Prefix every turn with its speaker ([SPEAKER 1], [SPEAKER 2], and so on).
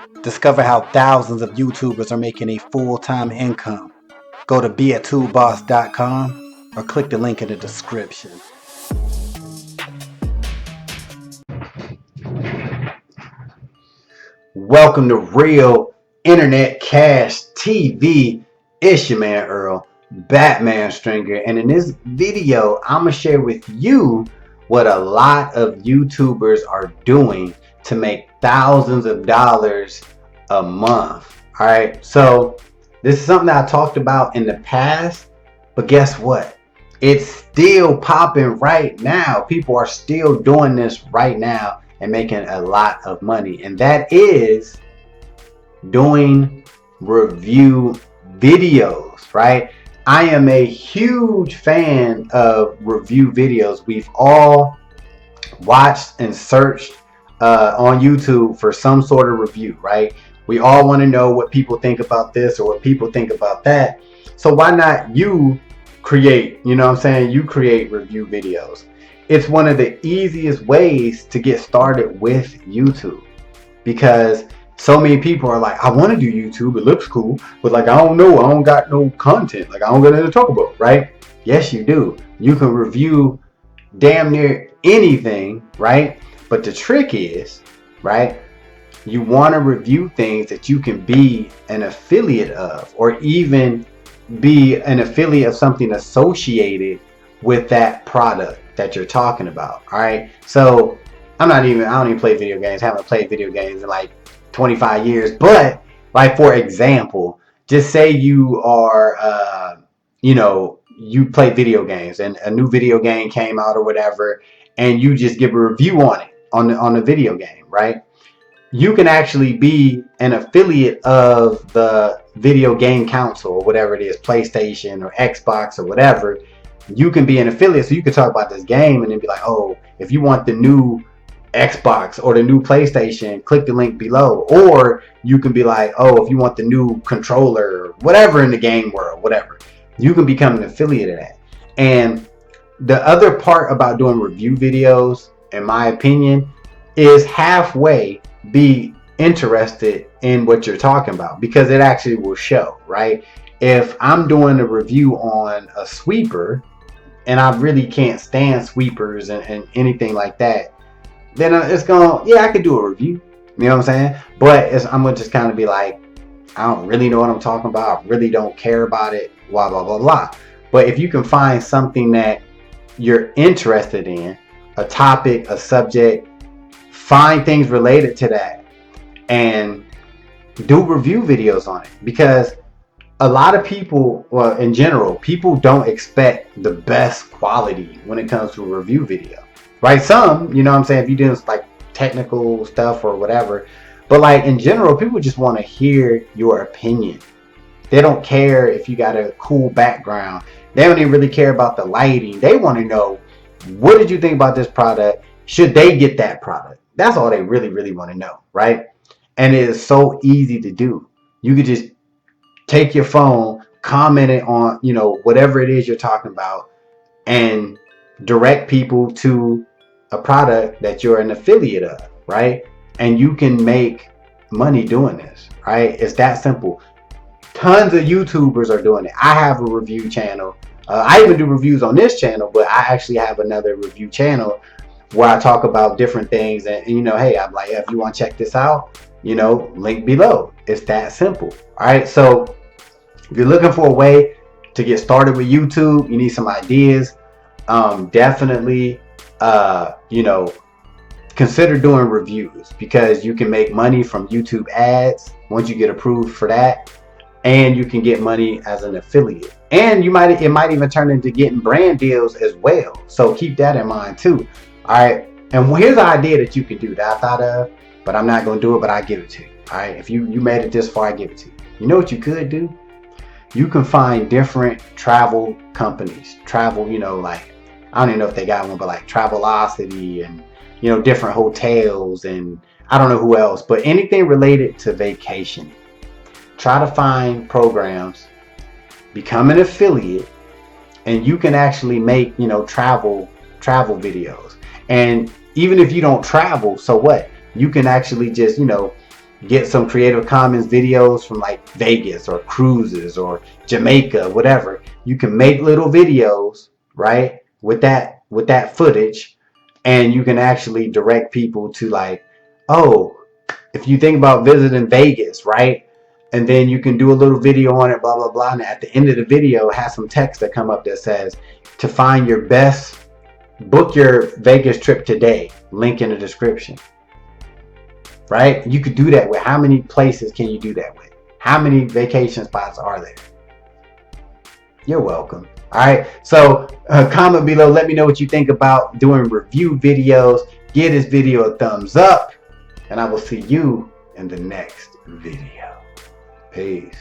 [SPEAKER 1] Discover how thousands of YouTubers are making a full-time income. Go to beatoolboss.com or click the link in the description. Welcome to Real Internet Cash TV. It's your man Earl, Batman Stringer, and in this video I'm going to share with you what a lot of YouTubers are doing to make thousands of dollars a month. Alright, so this is something that I talked about in the past, but guess what? It's still popping right now. People are still doing this right now and making a lot of money, and that is doing review videos, right? I am a huge fan of review videos. We've all watched and searched on YouTube for some sort of review, right? We all want to know what people think about this or what people think about that. So why not you create, you know what I'm saying? You create review videos. It's one of the easiest ways to get started with YouTube, because so many people are like, I want to do YouTube, it looks cool, but like, I don't know, I don't got no content, like I don't got nothing to talk about, right? Yes, you do. You can review damn near anything, right? But the trick is, right, you want to review things that you can be an affiliate of, or even be an affiliate of something associated with that product that you're talking about. All right, so I don't even play video games. Haven't played video games in like 25 years, but like, for example, just say you are you play video games and a new video game came out or whatever, and you just give a review on it on the video game, right? You can actually be an affiliate of the video game console or whatever it is, PlayStation or Xbox or whatever. You can be an affiliate, so you can talk about this game and then be like, oh, if you want the new Xbox or the new PlayStation, click the link below. Or you can be like, oh, if you want the new controller, whatever in the game world, whatever, you can become an affiliate of that. And the other part about doing review videos, in my opinion, is halfway be interested in what you're talking about, because it actually will show, right? If I'm doing a review on a sweeper and I really can't stand sweepers and anything like that, then it's gonna, yeah, I could do a review, you know what I'm saying? But I'm gonna just kind of be like, I don't really know what I'm talking about, I really don't care about it, blah blah blah blah. But if you can find something that you're interested in, a topic, a subject, find things related to that and do review videos on it. Because a lot of people, well, in general, people don't expect the best quality when it comes to a review video, right? Some, you know what I'm saying, if you're doing like technical stuff or whatever, but like in general, people just want to hear your opinion. They don't care if you got a cool background. They don't even really care about the lighting. They want to know, what did you think about this product? Should they get that product? That's all they really want to know, right? And it is so easy to do. You could just take your phone, comment it on, you know, whatever it is you're talking about, and direct people to a product that you're an affiliate of, right? And you can make money doing this, right? It's that simple. Tons of YouTubers are doing it. I have a review channel. I even do reviews on this channel, but I actually have another review channel where I talk about different things. And you know, hey, I'm like, if you want to check this out, you know, link below. It's that simple. All right, so if you're looking for a way to get started with YouTube, you need some ideas, definitely you know, consider doing reviews, because you can make money from YouTube ads once you get approved for that, and you can get money as an affiliate, and it might even turn into getting brand deals as well. So keep that in mind too. All right, and here's an idea that you can do that I thought of, but I'm not gonna do it, but I give it to you. All right, if you made it this far, I give it to you. You know what you could do? You can find different travel companies, travel, you know, like, I don't even know if they got one, but like Travelocity and, you know, different hotels, and I don't know who else, but anything related to vacation. Try to find programs, become an affiliate, and you can actually make, you know, travel videos. And even if you don't travel, so what? You can actually just, you know, Get some Creative Commons videos from like Vegas or cruises or Jamaica, whatever. You can make little videos, right, with that footage, and you can actually direct people to like, oh, if you think about visiting Vegas, right? And then you can do a little video on it, blah, blah, blah. And at the end of the video, have some text that come up that says, to find your best, book your Vegas trip today. Link in the description. Right? You could do that with. How many places can you do that with? How many vacation spots are there? You're welcome. All right. So comment below. Let me know what you think about doing review videos. Give this video a thumbs up. And I will see you in the next video. Peace.